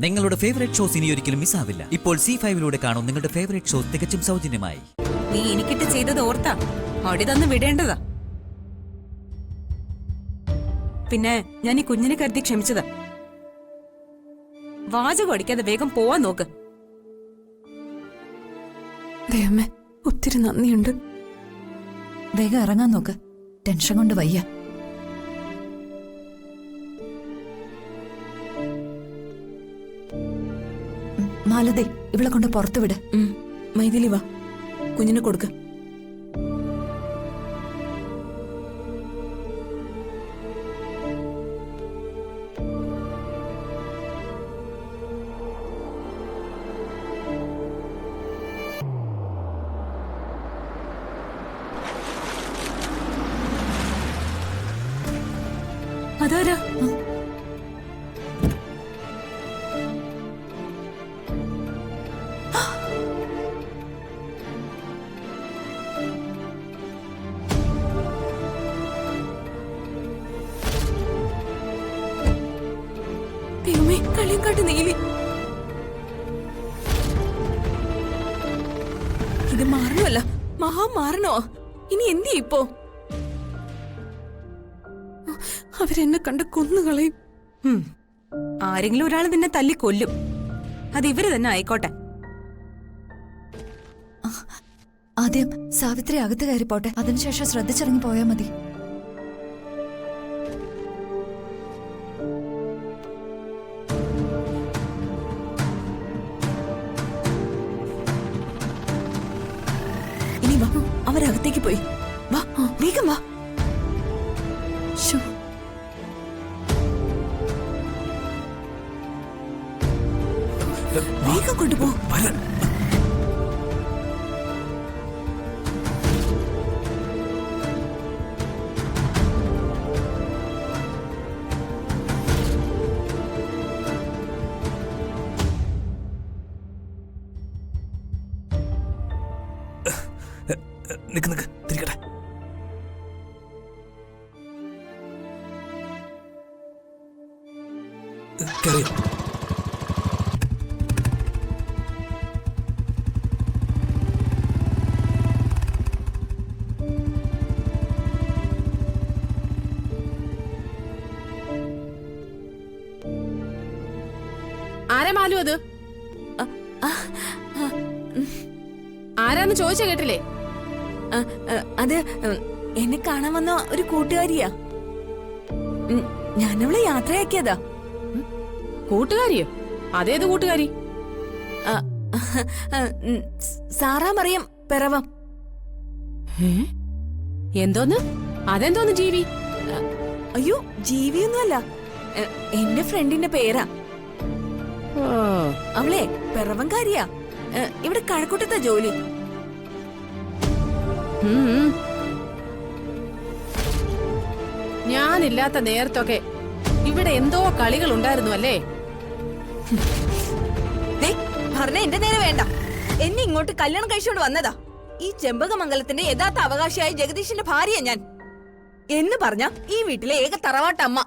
നിങ്ങളുടെ favourite shows ഇനി ഒരിക്കലും മിസ്സാവില്ല. ഇപ്പോൾ C5 കാണും നിങ്ങളുടെ ഫേവറേറ്റ് ഷോസ് തികച്ചും സൗജന്യമായി. നീ എനിക്കിട്ട് ചെയ്തത് ഓർത്താ അടി തന്ന് വിടേണ്ടതാ. പിന്നെ ഞാൻ ഈ കുഞ്ഞിനെ കരുതി ക്ഷമിച്ചതാ. വാചകം അടിക്കാതെ വേഗം പോവാൻ നോക്ക്. ദൈവമേ, ഒത്തിരി നന്ദിയുണ്ട്. വേഗം ഇറങ്ങാൻ നോക്ക്, ടെൻഷൻ കൊണ്ട് വയ്യ. മാലതേ, ഇവളെ കൊണ്ട് പുറത്തു വിട്. മൈഥിലി വാ, കുഞ്ഞിനെ കൊടുക്ക. അതാരാ? ദൈവമേ, കളിയങ്കാട്ട് നീലി. ഇത് മാറണമല്ല, മഹാ മാറണോ? ഇനി എന്തി ഇപ്പോ? അവരെന്നെ കണ്ട് കൊന്നുകളയും. ആരെങ്കിലും ഒരാൾ നിന്നെ തല്ലി കൊല്ലും. അത് ഇവര് തന്നെ ആയിക്കോട്ടെ. ആദ്യം സാവിത്രി അകത്ത് കയറി പോട്ടെ, അതിനുശേഷം ശ്രദ്ധിച്ചിറങ്ങി പോയാ മതി. ഇനി വാ, അവരകത്തേക്ക് പോയി. വാ, വേഗം വാ. വേഗം കൊണ്ടുപോ. നിക്ക് നിക്ക്, തിരിക്കട്ടെ. കേറിയോ? ആരാ മാലു അത്? ആരാന്ന് ചോദിച്ച കേട്ടില്ലേ? അത് എന്നെ കാണാൻ വന്ന ഒരു കൂട്ടുകാരിയാ. ഞാനവളെ യാത്രയാക്കിയതാ. കൂട്ടുകാരിയോ? അതേത് കൂട്ടുകാരി? സാറാ മറിയം പിറവം. എന്തോന്ന്? അതെന്തോന്ന് ജീവി? അയ്യോ, ജീവിയൊന്നുമല്ല, എന്റെ ഫ്രണ്ടിന്റെ പേരാ. അവളെ പിറവംകാരിയാ. ഇവിടെ കഴക്കൂട്ടത്താ ജോലി. ഞാനില്ലാത്ത നേരത്തൊക്കെ ഇവിടെ എന്തോ കളികൾ ഉണ്ടായിരുന്നു അല്ലേ? പറഞ്ഞ എന്റെ നേരെ വേണ്ട. എന്നെ ഇങ്ങോട്ട് കല്യാണം കഴിച്ചുകൊണ്ട് വന്നതാ. ഈ ചെമ്പകമംഗലത്തിന്റെ യഥാർത്ഥ അവകാശിയായ ജഗദീഷിന്റെ ഭാര്യ ഞാൻ എന്ന് പറഞ്ഞ ഈ വീട്ടിലെ ഏക തറവാട്ടമ്മ.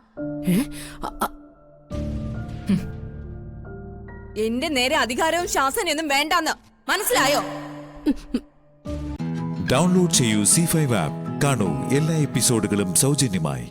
എന്റെ നേരെ അധികാരവും ശാസനയൊന്നും വേണ്ടാന്ന് മനസ്സിലായോ? ഡൗൺലോഡ് ചെയ്യൂ C5 ആപ്പ്. കാണൂ എല്ലാ എപ്പിസോഡുകളും സൗജന്യമായി.